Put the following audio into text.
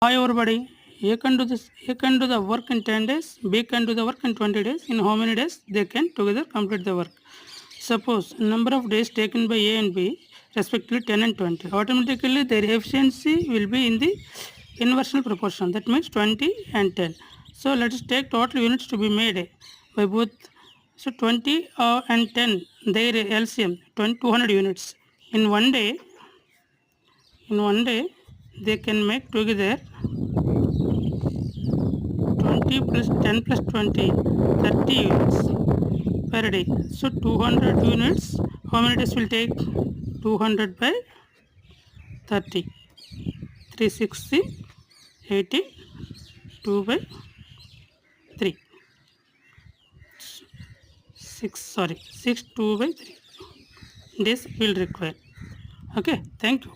Hi everybody. A can do the work in 10 days, B can do the work in 20 days. In how many days they can together complete the work? Suppose number of days taken by A and B respectively 10 and 20. Automatically their efficiency will be in the inversal proportion. That means 20 and 10. So let us take total units to be made by both. So 20 and 10, their LCM 200 units. In one day they can make together 20 plus 10 plus 20, 30 units per day. So 200 units, how many days will take? 200 by 30, 360, 80, 2 by 3, 6 2 by 3 days will require. Okay, thank you.